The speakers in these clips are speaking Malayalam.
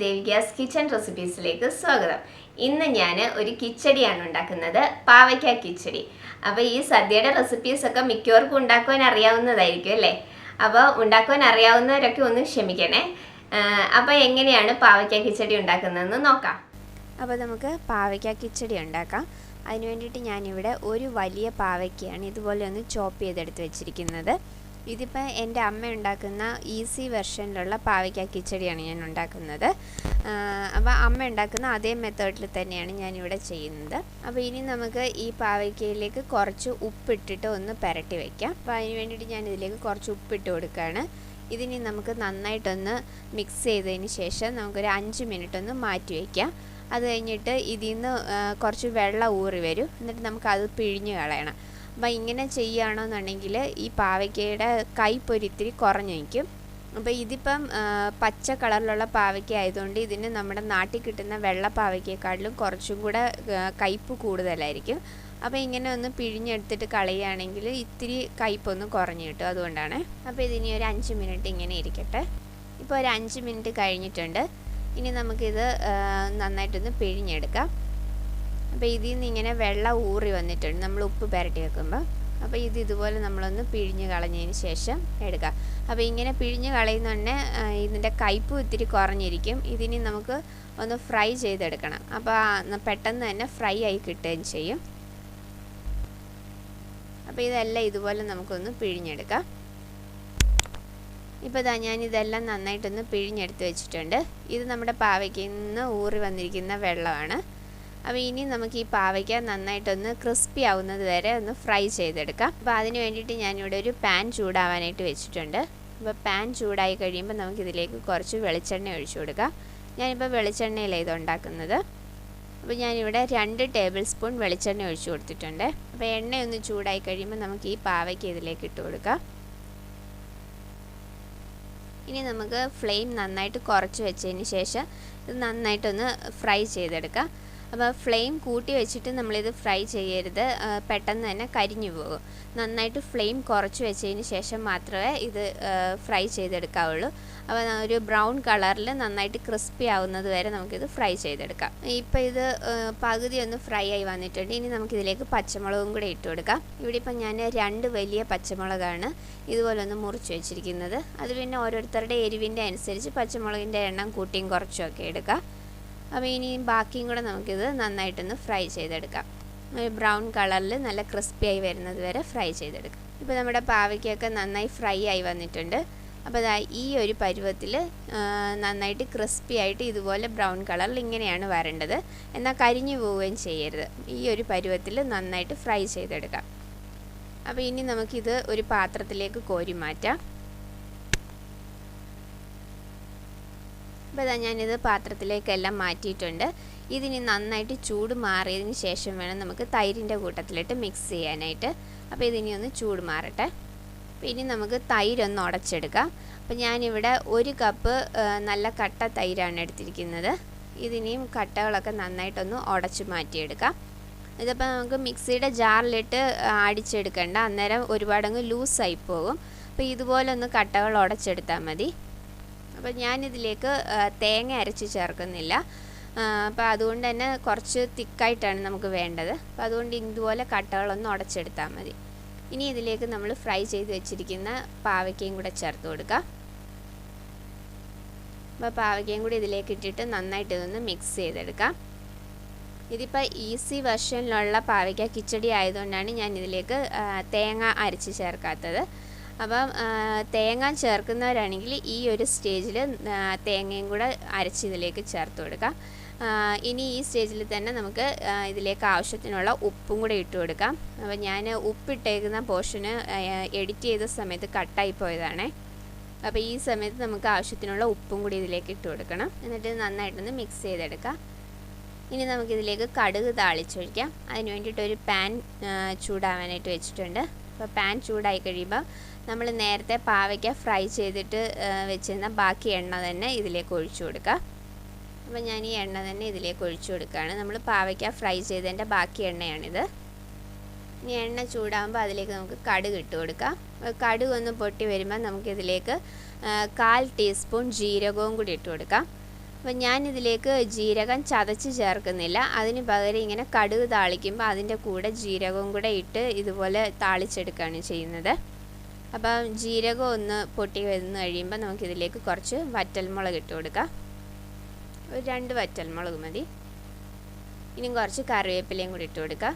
Devika's Kitchen Recipes like Swagaram. ഇന്ന് ഞാൻ ഒരു കിച്ചടിയാണ് ഉണ്ടാക്കുന്നത് പാവയ്ക്ക കിച്ചടി. അപ്പോൾ ഈ സദ്യയുടെ റെസിപ്പീസ് ഒക്കെ മിക്കവർക്കും ഉണ്ടാക്കാൻ അറിയാവുന്നതായിരിക്കും അല്ലേ? അപ്പോൾ ഉണ്ടാക്കാൻ അറിയാവുന്നവരൊക്കെ ഒന്ന് ക്ഷമിക്കണേ. അപ്പോൾ എങ്ങനെയാണ് പാവയ്ക്ക കിച്ചടി ഉണ്ടാക്കുന്നതെന്ന് നോക്കാം. അപ്പോൾ നമുക്ക് പാവയ്ക്ക കിച്ചടി ഉണ്ടാക്കാം. അതിനു വേണ്ടിയിട്ട് ഞാനിവിടെ ഒരു വലിയ പാവയ്ക്കയാണ് ഇതുപോലെ ഒന്ന് ചോപ്പ് ചെയ്തെടുത്ത് വെച്ചിരിക്കുന്നത്. ഇതിപ്പോൾ എൻ്റെ അമ്മ ഉണ്ടാക്കുന്ന ഈസി വെർഷനിലുള്ള പാവയ്ക്ക കിച്ചടിയാണ് ഞാൻ ഉണ്ടാക്കുന്നത്. അപ്പോൾ അമ്മ ഉണ്ടാക്കുന്ന അതേ മെത്തേഡിൽ തന്നെയാണ് ഞാനിവിടെ ചെയ്യുന്നത്. അപ്പോൾ ഇനി നമുക്ക് ഈ പാവയ്ക്കയിലേക്ക് കുറച്ച് ഉപ്പിട്ടിട്ട് ഒന്ന് പുരട്ടി വയ്ക്കാം. അപ്പോൾ അതിന് വേണ്ടിയിട്ട് ഞാൻ ഇതിലേക്ക് കുറച്ച് ഉപ്പിട്ട് കൊടുക്കുകയാണ്. ഇതിനി നമുക്ക് നന്നായിട്ടൊന്ന് മിക്സ് ചെയ്തതിന് ശേഷം നമുക്കൊരു 5 മിനിറ്റ് ഒന്ന് മാറ്റി വയ്ക്കാം. അത് കഴിഞ്ഞിട്ട് ഇതിൽ നിന്ന് കുറച്ച് വെള്ളം ഊറി വരും. എന്നിട്ട് നമുക്കത് പിഴിഞ്ഞ് കളയണം. അപ്പോൾ ഇങ്ങനെ ചെയ്യുകയാണെന്നുണ്ടെങ്കിൽ ഈ പാവയ്ക്കയുടെ കയ്പൊരിത്തിരി കുറഞ്ഞു നിൽക്കും. അപ്പോൾ ഇതിപ്പം പച്ച കളറിലുള്ള പാവയ്ക്ക ആയതുകൊണ്ട് ഇതിന് നമ്മുടെ നാട്ടിൽ കിട്ടുന്ന വെള്ള പാവയ്ക്കയെക്കാട്ടിലും കുറച്ചും കൂടെ കയ്പ് കൂടുതലായിരിക്കും. അപ്പോൾ ഇങ്ങനെ ഒന്ന് പിഴിഞ്ഞെടുത്തിട്ട് കളയുകയാണെങ്കിൽ ഇത്തിരി കയ്പൊന്ന് കുറഞ്ഞു കിട്ടും. അതുകൊണ്ടാണ്. അപ്പോൾ ഇതിനി ഒരു 5 മിനിറ്റ് ഇങ്ങനെ ഇരിക്കട്ടെ. ഇപ്പോൾ ഒരു 5 മിനിറ്റ് കഴിഞ്ഞിട്ടുണ്ട്. ഇനി നമുക്കിത് നന്നായിട്ടൊന്ന് പിഴിഞ്ഞെടുക്കാം. അപ്പോൾ ഇതിൽ നിന്ന് ഇങ്ങനെ വെള്ളം ഊറി വന്നിട്ടുണ്ട് നമ്മൾ ഉപ്പ് പുരട്ടി വെക്കുമ്പോൾ. അപ്പോൾ ഇതുപോലെ നമ്മളൊന്ന് പിഴിഞ്ഞ് കളഞ്ഞതിന് ശേഷം എടുക്കാം. അപ്പോൾ ഇങ്ങനെ പിഴിഞ്ഞ് കളയുന്നുണ്ടെ ഇതിൻ്റെ കയ്പും ഇത്തിരി കുറഞ്ഞിരിക്കും. ഇതിനി നമുക്ക് ഒന്ന് ഫ്രൈ ചെയ്തെടുക്കണം. അപ്പോൾ പെട്ടെന്ന് തന്നെ ഫ്രൈ ആയി കിട്ടുകയും ചെയ്യും. അപ്പോൾ ഇതെല്ലാം ഇതുപോലെ നമുക്കൊന്ന് പിഴിഞ്ഞെടുക്കാം. ഇപ്പോൾ ഞാനിതെല്ലാം നന്നായിട്ടൊന്ന് പിഴിഞ്ഞെടുത്ത് വെച്ചിട്ടുണ്ട്. ഇത് നമ്മുടെ പാവയ്ക്കയിൽ നിന്ന് ഊറി വന്നിരിക്കുന്ന വെള്ളമാണ്. അപ്പോൾ ഇനി നമുക്ക് ഈ പാവയ്ക്ക നന്നായിട്ടൊന്ന് ക്രിസ്പി ആവുന്നത് വരെ ഒന്ന് ഫ്രൈ ചെയ്തെടുക്കാം. അപ്പോൾ അതിന് വേണ്ടിയിട്ട് ഞാനിവിടെ ഒരു പാൻ ചൂടാവാനായിട്ട് വെച്ചിട്ടുണ്ട്. അപ്പോൾ പാൻ ചൂടായി കഴിയുമ്പോൾ നമുക്കിതിലേക്ക് കുറച്ച് വെളിച്ചെണ്ണ ഒഴിച്ചു കൊടുക്കാം. ഞാനിപ്പോൾ വെളിച്ചെണ്ണയിലാണ് ഇത് ഉണ്ടാക്കുന്നത്. അപ്പോൾ ഞാനിവിടെ 2 ടേബിൾ സ്പൂൺ വെളിച്ചെണ്ണ ഒഴിച്ചു കൊടുത്തിട്ടുണ്ട്. അപ്പോൾ എണ്ണയൊന്ന് ചൂടായി കഴിയുമ്പോൾ നമുക്ക് ഈ പാവയ്ക്ക ഇതിലേക്ക് ഇട്ട് കൊടുക്കാം. ഇനി നമുക്ക് ഫ്ലെയിം നന്നായിട്ട് കുറച്ച് വെച്ചതിന് ശേഷം ഇത് നന്നായിട്ടൊന്ന് ഫ്രൈ ചെയ്തെടുക്കാം. അപ്പോൾ ഫ്ലെയിം കൂട്ടി വെച്ചിട്ട് നമ്മളിത് ഫ്രൈ ചെയ്യരുത്, പെട്ടെന്ന് തന്നെ കരിഞ്ഞു പോകും. നന്നായിട്ട് ഫ്ലെയിം കുറച്ച് വെച്ചതിന് ശേഷം മാത്രമേ ഇത് ഫ്രൈ ചെയ്തെടുക്കാവുള്ളൂ. അപ്പോൾ ഒരു ബ്രൗൺ കളറിൽ നന്നായിട്ട് ക്രിസ്പി ആവുന്നത് വരെ നമുക്കിത് ഫ്രൈ ചെയ്തെടുക്കാം. ഇപ്പോൾ ഇത് പകുതി ഒന്ന് ഫ്രൈ ആയി വന്നിട്ടുണ്ട്. ഇനി നമുക്കിതിലേക്ക് പച്ചമുളകും കൂടെ ഇട്ട് കൊടുക്കാം. ഇവിടെ ഇപ്പം ഞാൻ 2 വലിയ പച്ചമുളകാണ് ഇതുപോലെ ഒന്ന് മുറിച്ച് വെച്ചിരിക്കുന്നത്. അത് പിന്നെ ഓരോരുത്തരുടെ എരിവിൻ്റെ അനുസരിച്ച് പച്ചമുളകിൻ്റെ എണ്ണം കൂട്ടിയും കുറച്ചുമൊക്കെ എടുക്കാം. അപ്പോൾ ഇനി ബാക്കിയും കൂടെ നമുക്കിത് നന്നായിട്ടൊന്ന് ഫ്രൈ ചെയ്തെടുക്കാം. ബ്രൗൺ കളറിൽ നല്ല ക്രിസ്പി ആയി വരുന്നത് വരെ ഫ്രൈ ചെയ്തെടുക്കാം. ഇപ്പോൾ നമ്മുടെ പാവയ്ക്കൊക്കെ നന്നായി ഫ്രൈ ആയി വന്നിട്ടുണ്ട്. അപ്പോൾ ഈ ഒരു പരുവത്തിൽ നന്നായിട്ട് ക്രിസ്പി ആയിട്ട് ഇതുപോലെ ബ്രൗൺ കളറിൽ ഇങ്ങനെയാണ് വരേണ്ടത്. എന്നാൽ കരിഞ്ഞു പോവുകയും ചെയ്യരുത്. ഈ ഒരു പരുവത്തിൽ നന്നായിട്ട് ഫ്രൈ ചെയ്തെടുക്കാം. അപ്പോൾ ഇനി നമുക്കിത് ഒരു പാത്രത്തിലേക്ക് കോരി മാറ്റാം. അപ്പോൾ ഞാനിത് പാത്രത്തിലേക്കെല്ലാം മാറ്റിയിട്ടുണ്ട്. ഇതിനി നന്നായിട്ട് ചൂട് മാറിയതിന് ശേഷം വേണം നമുക്ക് തൈരിൻ്റെ കൂട്ടത്തിലിട്ട് മിക്സ് ചെയ്യാനായിട്ട്. അപ്പോൾ ഇതിനി ഒന്ന് ചൂട് മാറട്ടെ. അപ്പോൾ ഇനി നമുക്ക് തൈരൊന്ന് ഉടച്ചെടുക്കാം. അപ്പോൾ ഞാനിവിടെ 1 കപ്പ് നല്ല കട്ട തൈരാണ് എടുത്തിരിക്കുന്നത്. ഇതിനെയും കട്ടകളൊക്കെ നന്നായിട്ടൊന്ന് ഉടച്ച് മാറ്റിയെടുക്കാം. ഇതിപ്പോൾ നമുക്ക് മിക്സിയുടെ ജാറിലിട്ട് അടിച്ചെടുക്കേണ്ട, അന്നേരം ഒരുപാടങ്ങ് ലൂസായി പോകും. അപ്പോൾ ഇതുപോലെ ഒന്ന് കട്ടകൾ ഉടച്ചെടുത്താൽ മതി. അപ്പോൾ ഞാനിതിലേക്ക് തേങ്ങ അരച്ച് ചേർക്കുന്നില്ല. അപ്പോൾ അതുകൊണ്ട് തന്നെ കുറച്ച് തിക്കായിട്ടാണ് നമുക്ക് വേണ്ടത്. അപ്പോൾ അതുകൊണ്ട് ഇതുപോലെ കട്ടകളൊന്ന് ഉടച്ചെടുത്താൽ മതി. ഇനി ഇതിലേക്ക് നമ്മൾ ഫ്രൈ ചെയ്ത് വെച്ചിരിക്കുന്ന പാവയ്ക്കയും കൂടെ ചേർത്ത് കൊടുക്കാം. അപ്പോൾ പാവയ്ക്കയും കൂടി ഇതിലേക്ക് ഇട്ടിട്ട് നന്നായിട്ട് ഇതൊന്ന് മിക്സ് ചെയ്തെടുക്കാം. ഇതിപ്പോൾ ഈസി വെർഷനിലുള്ള പാവയ്ക്ക കിച്ചടി ആയതുകൊണ്ടാണ് ഞാൻ ഇതിലേക്ക് തേങ്ങ അരച്ച് ചേർക്കാത്തത്. അപ്പം തേങ്ങ ചേർക്കുന്നവരാണെങ്കിൽ ഈ ഒരു സ്റ്റേജിൽ തേങ്ങയും കൂടെ അരച്ച് ഇതിലേക്ക് ചേർത്ത് കൊടുക്കാം. ഇനി ഈ സ്റ്റേജിൽ തന്നെ നമുക്ക് ഇതിലേക്ക് ആവശ്യത്തിനുള്ള ഉപ്പും കൂടെ ഇട്ട് കൊടുക്കാം. അപ്പോൾ ഞാൻ ഉപ്പിട്ടേക്കുന്ന പോർഷന് എഡിറ്റ് ചെയ്ത സമയത്ത് കട്ടായി പോയതാണ്. അപ്പോൾ ഈ സമയത്ത് നമുക്ക് ആവശ്യത്തിനുള്ള ഉപ്പും കൂടി ഇതിലേക്ക് ഇട്ട് കൊടുക്കണം. എന്നിട്ട് നന്നായിട്ടൊന്ന് മിക്സ് ചെയ്തെടുക്കാം. ഇനി നമുക്കിതിലേക്ക് കടുക് താളിച്ചൊഴിക്കാം. അതിന് വേണ്ടിയിട്ടൊരു പാൻ ചൂടാവാനായിട്ട് വെച്ചിട്ടുണ്ട്. അപ്പോൾ പാൻ ചൂടായി കഴിയുമ്പോൾ നമ്മൾ നേരത്തെ പാവയ്ക്ക ഫ്രൈ ചെയ്തിട്ട് വെച്ചിരുന്ന ബാക്കി എണ്ണ തന്നെ ഇതിലേക്ക് ഒഴിച്ചു കൊടുക്കുക. അപ്പോൾ ഞാൻ ഈ എണ്ണ തന്നെ ഇതിലേക്ക് ഒഴിച്ചു കൊടുക്കുകയാണ്. നമ്മൾ പാവയ്ക്ക ഫ്രൈ ചെയ്തതിൻ്റെ ബാക്കി എണ്ണയാണിത്. ഇനി എണ്ണ ചൂടാകുമ്പോൾ അതിലേക്ക് നമുക്ക് കടുക് ഇട്ട് കൊടുക്കാം. കടുക് ഒന്ന് പൊട്ടി വരുമ്പോൾ നമുക്കിതിലേക്ക് 1/4 ടീസ്പൂൺ ജീരകവും കൂടി ഇട്ട് കൊടുക്കാം. അപ്പോൾ ഞാനിതിലേക്ക് ജീരകം ചതച്ച് ചേർക്കുന്നില്ല. അതിന് പകരം ഇങ്ങനെ കടുക് താളിക്കുമ്പോൾ അതിൻ്റെ കൂടെ ജീരകവും കൂടെ ഇട്ട് ഇതുപോലെ താളിച്ചെടുക്കുകയാണ് ചെയ്യുന്നത്. അപ്പം ജീരകം ഒന്ന് പൊട്ടി വന്ന് കഴിയുമ്പോൾ നമുക്കിതിലേക്ക് കുറച്ച് വറ്റൽമുളക് ഇട്ട് കൊടുക്കാം. ഒരു 2 വറ്റൽമുളക് മതി. ഇനിയും കുറച്ച് കറിവേപ്പിലയും കൂടി ഇട്ട് കൊടുക്കാം.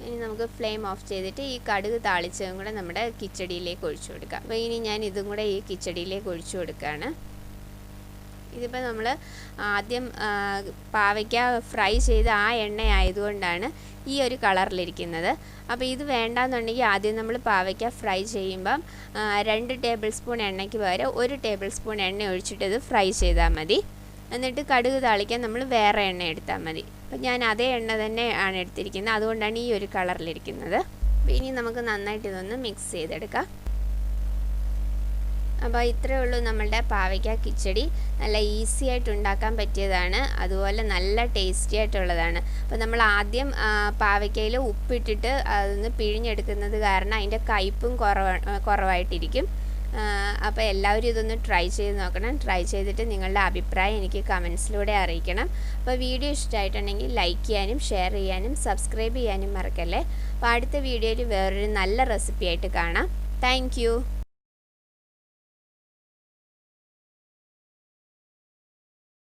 ഇനി നമുക്ക് ഫ്ലെയിം ഓഫ് ചെയ്തിട്ട് ഈ കടുക് താളിച്ചതും കൂടെ നമ്മുടെ കിച്ചടിയിലേക്ക് ഒഴിച്ചു കൊടുക്കാം. അപ്പോൾ ഇനി ഞാൻ ഇതും കൂടെ ഈ കിച്ചടിയിലേക്ക് ഒഴിച്ചു കൊടുക്കുകയാണ്. ഇതിപ്പോൾ നമ്മൾ ആദ്യം പാവയ്ക്ക ഫ്രൈ ചെയ്ത് ആ എണ്ണ ആയതുകൊണ്ടാണ് ഈ ഒരു കളറിലിരിക്കുന്നത്. അപ്പോൾ ഇത് വേണ്ടാന്നുണ്ടെങ്കിൽ ആദ്യം നമ്മൾ പാവയ്ക്ക ഫ്രൈ ചെയ്യുമ്പം 2 ടേബിൾ സ്പൂൺ എണ്ണയ്ക്ക് പകരം 1 ടേബിൾ സ്പൂൺ എണ്ണ ഒഴിച്ചിട്ട് ഇത് ഫ്രൈ ചെയ്താൽ മതി. എന്നിട്ട് കടുക് താളിക്കാൻ നമ്മൾ വേറെ എണ്ണ എടുത്താൽ മതി. അപ്പോൾ ഞാൻ അതേ എണ്ണ തന്നെ ആണ് എടുത്തിരിക്കുന്നത്, അതുകൊണ്ടാണ് ഈ ഒരു കളറിലിരിക്കുന്നത്. അപ്പോൾ ഇനി നമുക്ക് നന്നായിട്ട് ഇതൊന്ന് മിക്സ് ചെയ്തെടുക്കാം. അപ്പോൾ ഇത്രയേ ഉള്ളൂ നമ്മളുടെ പാവയ്ക്ക കിച്ചടി. നല്ല ഈസി ആയിട്ട് ഉണ്ടാക്കാൻ പറ്റിയതാണ്, അതുപോലെ നല്ല ടേസ്റ്റി ആയിട്ടുള്ളതാണ്. അപ്പോൾ നമ്മൾ ആദ്യം പാവയ്ക്കയിൽ ഉപ്പിട്ടിട്ട് അതൊന്ന് പിഴിഞ്ഞെടുക്കുന്നത് കാരണം അതിൻ്റെ കയ്പും കുറവായിട്ടിരിക്കും. അപ്പോൾ എല്ലാവരും ഇതൊന്ന് ട്രൈ ചെയ്ത് നോക്കണം. ട്രൈ ചെയ്തിട്ട് നിങ്ങളുടെ അഭിപ്രായം എനിക്ക് കമൻസിലൂടെ അറിയിക്കണം. അപ്പോൾ വീഡിയോ ഇഷ്ടമായിട്ടുണ്ടെങ്കിൽ ലൈക്ക് ചെയ്യാനും ഷെയർ ചെയ്യാനും സബ്സ്ക്രൈബ് ചെയ്യാനും മറക്കല്ലേ. അപ്പോൾ അടുത്ത വീഡിയോയിൽ വേറൊരു നല്ല റെസിപ്പി ആയിട്ട് കാണാം. താങ്ക്